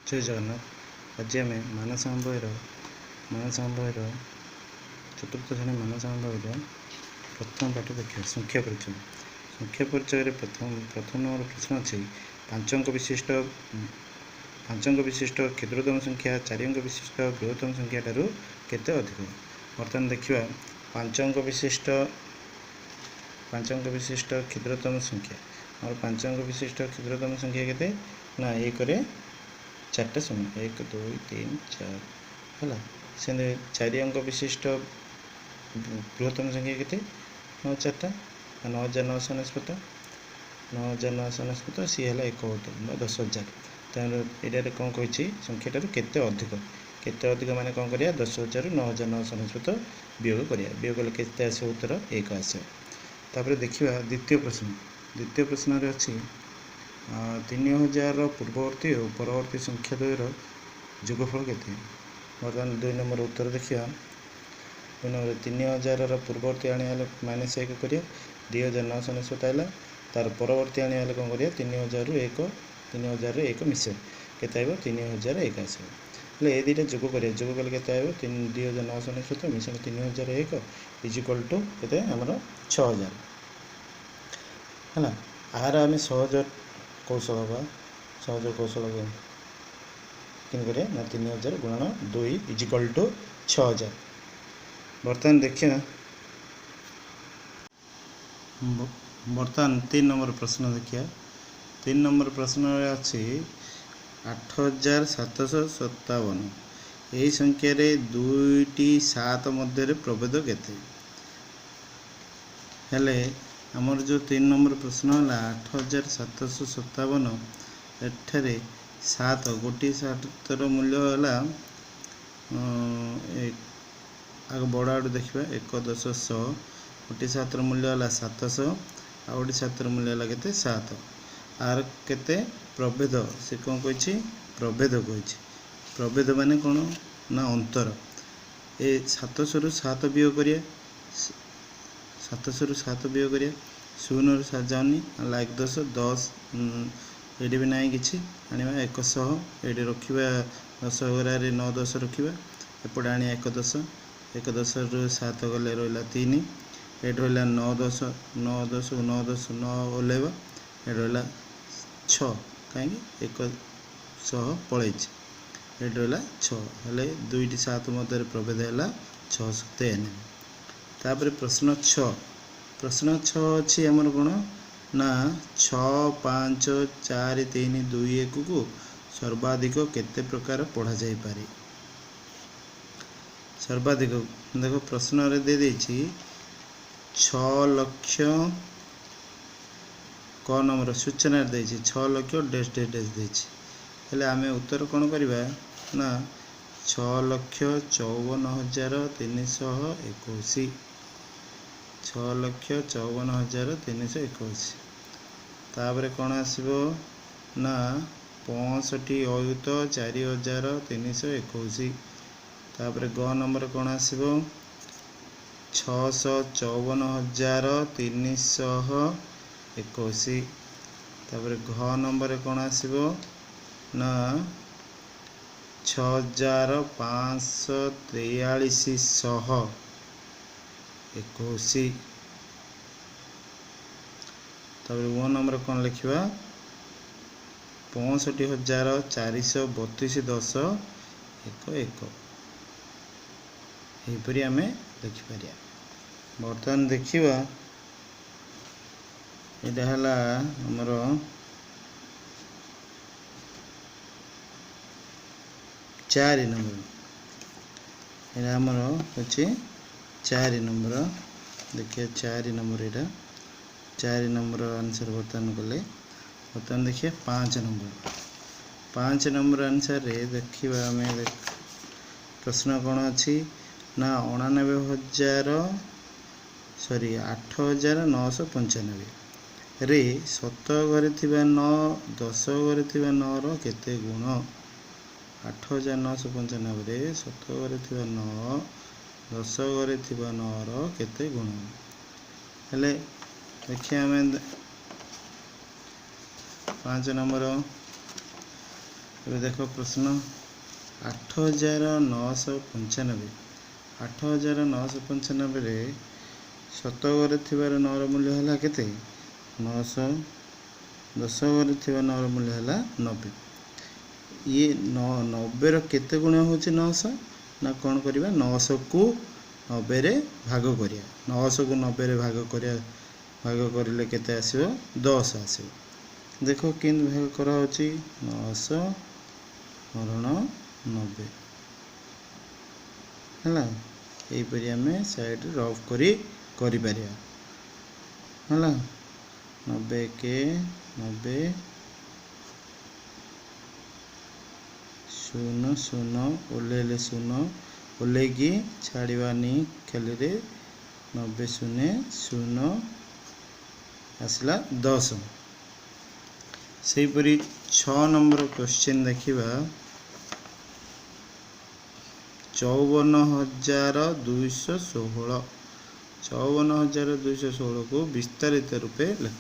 जय जगन्नाथ। आज आम मानसांग बहिर चतुर्थ श्रेणी मानसांग बहिर प्रथम पाठ देखिए संख्या परिचय। संख्या परिचय प्रथम नंबर प्रश्न अच्छी पांचक विशिष्ट क्षुद्रतम संख्या 4 अंक विशिष्ट बृहत्तम संख्या ठारू केते अधिक। बर्तमान देखिए पांचक विशिष्ट क्षुद्रतम संख्या और पांचक विशिष्ट क्षुद्रतम संख्या केते ना एक चार्टा शून्य 1 2 3 4 है से 4 अंक विशिष्ट बृहत्तम संख्या केते 9 चार्टा 9999 9999 सी है 1 10,000। तेणु ये कौन कही संख्या केते अधिक माने कौन करिया 10,000 9999 वियोग करिया वियोग कले केते आसे उत्तर 1 आसे। तापर देखिए द्वितीय प्रश्न अच्छी 3000 पूर्ववर्ती और परवर्ती संख्या द्वयर जोगफल केते। बर्तमान 2 नंबर उत्तर देखिए 2 नंबर 3000 पूर्ववर्ती आने -1 करिया 2999 आइला तार परवर्ती आने कौन करिया 3000 1 मिसे केते आइबो 3001 आसे। हेले ए दुटा जोग करिया जोग कले केते आइबो 2999 मिसे 3001 इज इक्वल टू केते हमर 6000 हैला। आर आम सहज कौशल किन करिया ना 3000 गुणन 2 इज इक्वल टू 6000। बर्तमान देखिए बर्तमान 3 नंबर प्रश्न देखिए 3 नंबर प्रश्न अच्छी 8757 यही संख्या रे दुईटी 7 मध्य प्रभेद केते। हेले आमर जो 3 नंबर प्रश्न है 8757 एठारे 7 गोटे 7 मूल्य है आग बड़ आड़ देखा 1 10 100 गोटे 7 मूल्य है 700 आ गोटे 7 मूल्य है केते 7 आर केते प्रभेद से कौन कही प्रभेद माने कौन ना अंतर ए 700 रु 7 वियोग करिए 700 रु 7 वियोग करिए 0 रु 7 जाऊनी लाइक 10 ये भी ना कि आने 100 ये रखा 10 गरारे 9 10 रखा एपटे आने 1 10 रु 7 गले रहा 3 ये रहा 9 10 9 10 9 10 9 ओल्लेवा ये रहा 6 कहीं 100 पलैे ये रहा 6 हेले दुईटी 7 मध्य प्रभेद है 693। तापर प्रश्न 6 अच्छी आमर कौन ना 6 5 4 3 2 1 को सर्वाधिक केते प्रकार पढ़ा जाई पारे। सर्वाधिक देखो प्रश्न रे दे देछि 6 लक्ष क नंबर सूचना देछि 6 लक्ष डेस डेस डेस देछि हेले आमे उत्तर कौन करबा ना 6,54,321 6,54,321 तापर कौन आसबो ना 65,4,321 तापर ग नंबर कौन आसबो 6,54,321 तापर घ नंबर कौन आसबो ना 6,543,121 तापर वो नंबर कौन लिखा 65,432.10.11 यहीपरी आम देखिपर। बर्तमान देखा यहाँ है आमर 4 नंबर यहाँ आमर अच्छे 4 नंबर देखिए 4 नंबर यहाँ 4 नंबर आंसर बर्तमान कले। बर्तमान देखिए 5 नंबर आंसर रे देखिए आम प्रश्न कौन अच्छी ना 8,995 रे 7 घरे थिबा 9 10 घरे थिबा 9 रो केते गुण। 8,995 रे 7 घरे थिबा 9 10 घरे थिबा 9 रो केते गुण हेले देखिए आम 5 नंबर ଏବେ ଦେଖ ପ୍ରଶ୍ନ 8995 8995 ଶତକରେ ଥିବାର 9ର ମୂଲ୍ୟ ହେଲା କେତେ? 900। 10 ଘରେ ଥିବା 9ର ମୂଲ୍ୟ ହେଲା 90। ଇଏ 90ର କେତେ ଗୁଣ ହେଉଛି 900? ନା କ'ଣ କରିବା, 900କୁ 90ରେ ଭାଗ କରିବା। 900କୁ 90ରେ ଭାଗ କରିଲେ କେତେ ଆସିବ? 10 ଆସିବ। ଦେଖ କେମିତି ଭାଗ କରାହେଉଛି, 900 ହରଣ 90 ହେଲା। ଏହିପରି ଆମେ ସାଇଡ଼୍ ରଫ୍ କରିପାରିବା ହେଲା। 90 କେ 90 ଶୂନ ଶୂନ ଓହ୍ଲେଇଲେ ଶୂନ, ଓହ୍ଲେଇକି ଛାଡ଼ିବାନି ଖାଲିରେ 90 ଶୂନ ଶୂନ ଆସିଲା 10। ସେହିପରି 6 ନମ୍ବର କ୍ୱେଶ୍ଚିନ୍ ଦେଖିବା। 54216 54216କୁ ବିସ୍ତାରିତ ରୂପେ ଲେଖ।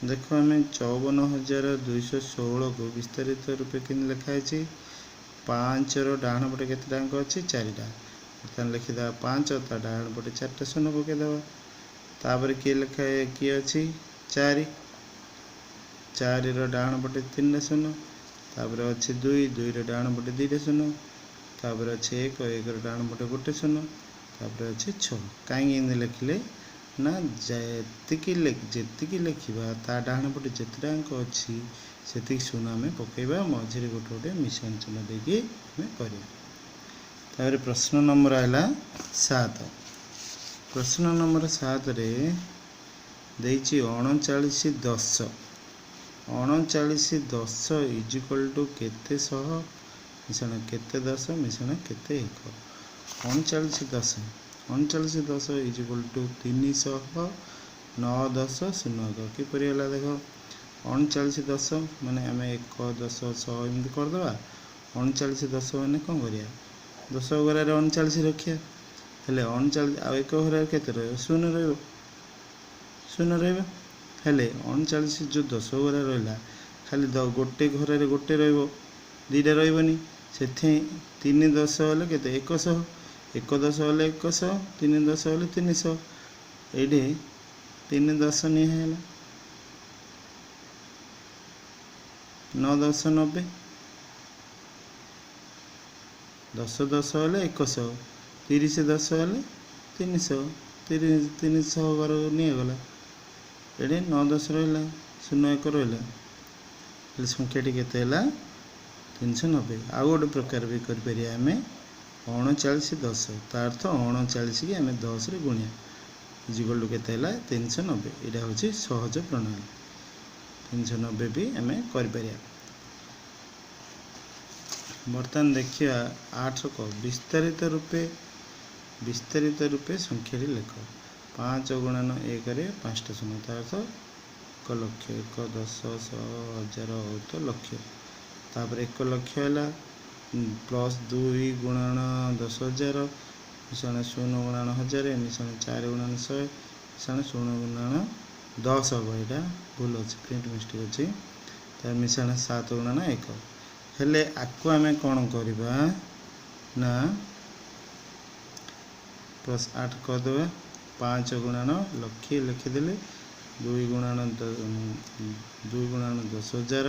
ଦେଖ ଆମେ 54216କୁ ବିସ୍ତାରିତ ରୂପେ କେମିତି ଲେଖା ହେଇଛି, 5ର ଡାହାଣ ପଟେ କେତେଟା ଅଙ୍କ ଅଛି? 4ଟା। ବର୍ତ୍ତମାନ ଲେଖିଦେବା 5, ତା ଡାହାଣ ପଟେ 4ଟା ଶୂନ ପକାଇଦେବା। ତାପରେ କିଏ ଅଛି? 4। 4ର ଡାହାଣ ପଟେ 3ଟା ଶୂନ। ତାପରେ ଅଛି 2, 2ର ଡାହାଣ ପଟେ 2ଟା ଶୂନ। ତାପରେ ଅଛି 1, 1ର ଡାହାଣ ପଟେ 1 ଶୂନ। ତାପରେ ଅଛି 6। କାହିଁକି ଏମିତି ଲେଖିଲେ ନା ଯେତିକି ଲେଖିବା ତା ଡାହାଣ ପଟେ ଯେତେଟା ଅଙ୍କ ଅଛି ସେତିକି ଶୂନ ଆମେ ପକାଇବା, ମଝିରେ ଗୋଟେ ମିଶାଣ ଚିହ୍ନ ଦେଇକି ଆମେ କରିବା। ତାପରେ ପ୍ରଶ୍ନ ନମ୍ବର ହେଲା 7। ପ୍ରଶ୍ନ ନମ୍ବର 7ରେ ଦେଇଛି 3910। 3910 ଇଜ୍ ଇକ୍ୱାଲ୍ ଟୁ କେତେ ଶହ ମିଶାଣ କେତେ 10 ମିଶାଣ କେତେ 1? 3910 ଇଜ୍ ଇକ୍ୱାଲ୍ ଟୁ 300 9 10 01। କିପରି ହେଲା ଦେଖ, 3910 ମାନେ ଆମେ 1 10 100 ଏମିତି କରିଦେବା। 3910 ମାନେ କ'ଣ କରିବା, 10 ଘରରେ 39 ରଖିବା। ହେଲେ 39 ଆଉ 1 ଘରରେ କେତେ ରହିବ? 0 ରହିବ। 0 ରହିବ। ହେଲେ 39 ଯେଉଁ 10 ଘରେ ରହିଲା, ଖାଲି ଗୋଟେ ଘରରେ ଗୋଟେ ରହିବ, 2ଟା ରହିବନି। ସେଥିପାଇଁ 3 10 ହେଲେ କେତେ? 100। 1 10 ହେଲେ 100, 3 10 ହେଲେ 300। ଏଇଠି 3 10 ନିହା ହେଲା 9 10 90। 10 10 ହେଲେ 100, 30 10 ହେଲେ 300, 300 ଘରକୁ ନିଆଗଲା। ଏଠି 9 10 ରହିଲା, 0 1 ରହିଲା। ହେଲେ ସଂଖ୍ୟାଟି କେତେ ହେଲା? 390। ଆଉ ଗୋଟେ ପ୍ରକାର ବି କରିପାରିବା ଆମେ, 3910 ତା ଅର୍ଥ 39କି ଆମେ 10ରେ ଗୁଣିଆ, ଇଜ୍ ଇକ୍ୱାଲ୍ ଟୁ କେତେ ହେଲା? 390। ଏଇଟା ହେଉଛି ସହଜ ପ୍ରଣାଳୀ। 390 ବି ଆମେ କରିପାରିବା। ବର୍ତ୍ତମାନ ଦେଖିବା 8ର କ ବିସ୍ତାରିତ ରୂପେ ସଂଖ୍ୟାଟି ଲେଖ। 5 ଗୁଣନ 1ରେ 5ଟା ଶୂନ, ତା ଅର୍ଥ 1 ଲକ୍ଷ। 1 10 100 1000 ବହୁତ ଲକ୍ଷ। ତାପରେ 1 ଲକ୍ଷ ହେଲା ପ୍ଲସ୍ 2 ଗୁଣନ 10,000 ମିଶାଣ 0 ଗୁଣନ 1000 ମିଶାଣ 4 ଗୁଣନ 100 ମିଶାଣ 0 ଗୁଣନ 10 ହେବ। ଏଇଟା ଭୁଲ ଅଛି, ପ୍ରିଣ୍ଟ ମିଷ୍ଟେକ୍ ଅଛି। ତାର ମିଶାଣ 7 ଗୁଣନ 1। ହେଲେ ଆକୁ ଆମେ କ'ଣ କରିବା ନା +8 କରିଦେବା। 5 ଗୁଣନ ଲକ୍ଷେ ଲେଖିଦେଲେ, 2 ଗୁଣନ 10,000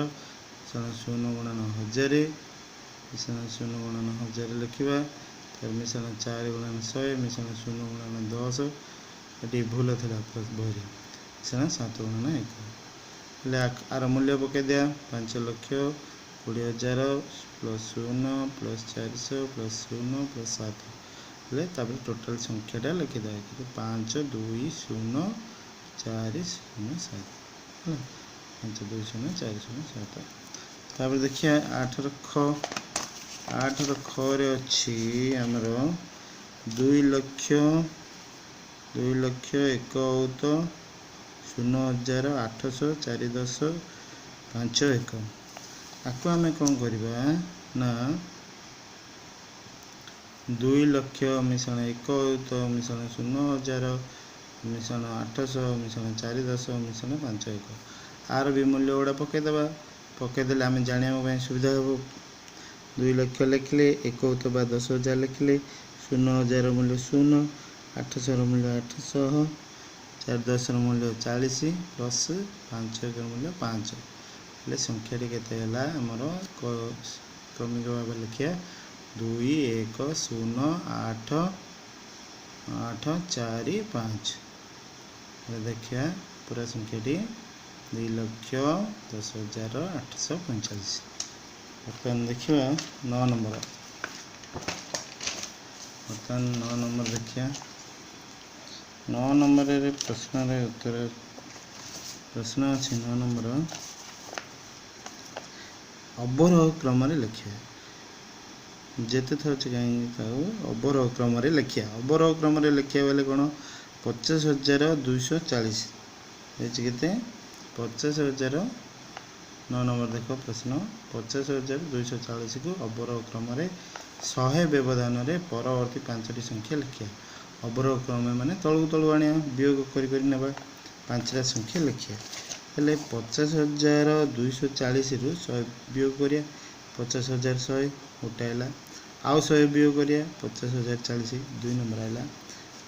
ମିଶାଣ 0 ଗୁଣନ 1000 ମିଶାଣ 0 ଗୁଣନ 1000 ଲେଖିବା। ତାର ମିଶାଣ 4 ଗୁଣନ 100 ମିଶାଣ 0 ଗୁଣନ 10। ଏଠି ଭୁଲ ଥିଲା ବହିରେ, ମିଶାଣ 7 ଗୁଣନ 1। ହେଲେ ଆର ମୂଲ୍ୟ ପକାଇଦେବା। 5 ଲକ୍ଷ 20,000 ପ୍ଲସ୍ 0 ପ୍ଲସ୍ 400 ପ୍ଲସ୍ 0 ପ୍ଲସ୍ 7। ହେଲେ ତାପରେ ଟୋଟାଲ୍ ସଂଖ୍ୟାଟା ଲେଖିଦେବା, 5 2 0 4 0 7 ହେଲା। 5 2 0 4 0 7। ତାପରେ ଦେଖିବା 8ର ଖ। 8ର ଖରେ ଅଛି ଆମର 2 ଲକ୍ଷ 1 ବହୁତ 0,000 800 4 10 5 1। ଆକୁ ଆମେ କ'ଣ କରିବା ନା 2 ଲକ୍ଷ ମିଶାଣ 1 ବହୁତ ମିଶାଣ 0,000 ମିଶାଣ 800 ମିଶାଣ 4 10 ମିଶାଣ 5 1। ଆର ବି ମୂଲ୍ୟ ଗୁଡ଼ା ପକାଇଦେବା। पकईदे आम जाना सुविधा हे 2 लाख लिखिले 1 होता 10,000 लिखिले 0,000 मूल्य 0 800 मूल्य 800 410 मूल्य 40 प्लस 5,000 मूल्य 5 हेल्ले संख्याटी केते होला आमर क्रमिक भाव लिखिया 2 1 0 8 8 4 5 देखिए पूरा संख्याटी 2,10,845 बर्तमान देखिए 9 नंबर देखिए 9 नंबर प्रश्न उत्तर प्रश्न अच्छी 9 नंबर अवरोह क्रम लिखिए जिते थर कहीं अवरोह क्रम लिखिया अवरोह क्रम लिखिया बेले कौन 50,240 के 50,000 9 नंबर देख प्रश्न 50,240 को अवरोह क्रम 100 व्यवधान परवर्ती 5टी संख्या लिखिया अवरोह क्रम माने तलू तलू आने वियोग कर 5टा संख्या लिखिया हेल्ले 50,240 रु 100 वियोग करिया 50,100 गोटे है आउ 100 वियोग करिया 50,040 2 नंबर है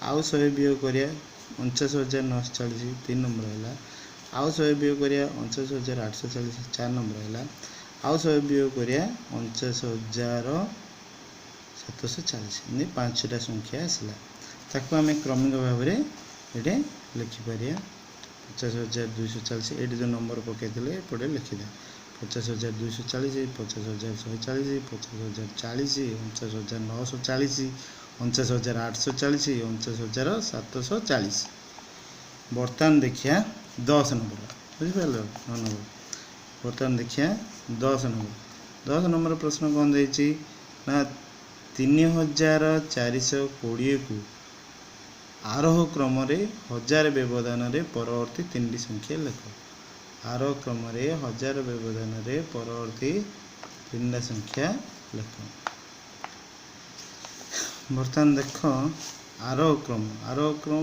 आउ 100 वियोग करिया 49,940 3 नंबर है आउ 100 वियोग करिया 49,840 4 नंबर है आउ 100 वियोग करिया 49,740 ये 5टा संख्या आसला ताको आम क्रमिक भाव में ये लिखिपर 50,240 ये जो नंबर पकईले एपटे लिखिदे 50,240 50,140 50,040 49,940 49,840 49,740 बर्तमान देखिया 10 नंबर बुझिपार 9 नंबर बर्तमान देखिया 10 नंबर प्रश्न कौन देती ना 3,420 को आरोह क्रम 1000 व्यवधान परवर्ती 3टी संख्या लिख आरोह क्रम 1000 व्यवधान परवर्ती 3टा संख्या लिख बर्तमान देख आरोह क्रम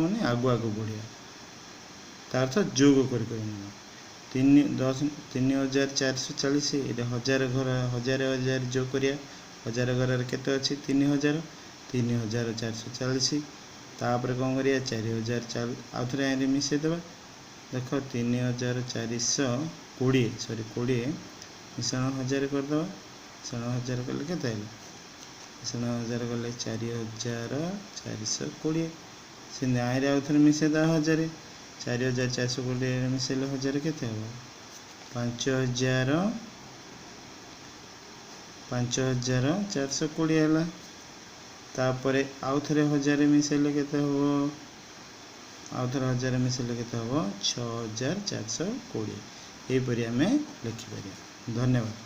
माने आगु आगु बढ़िया तार अर्थ जोग कर 3,440 ये 1000 घर 1000 जोग करिया 1000 घर केते अच्छी 3,000 3,440 तापर कौन करिया 4,000 आउ थे मिसेदेवा देख 3,420 सॉरी 20 मिश्रण 1000 करदे मिश्रण 1000 कले के मिश्रण 1000 कले 4,420 से न्याय आउ थे मिसेदा 1000 4,420 मिसेले 1000 केते हम 5,420 है तापर आउ थे 1000 मिसेले केते हम आउ थे 1000 मिसेले केते हम 6,420 यहीपरि आम लिखिपर धन्यवाद।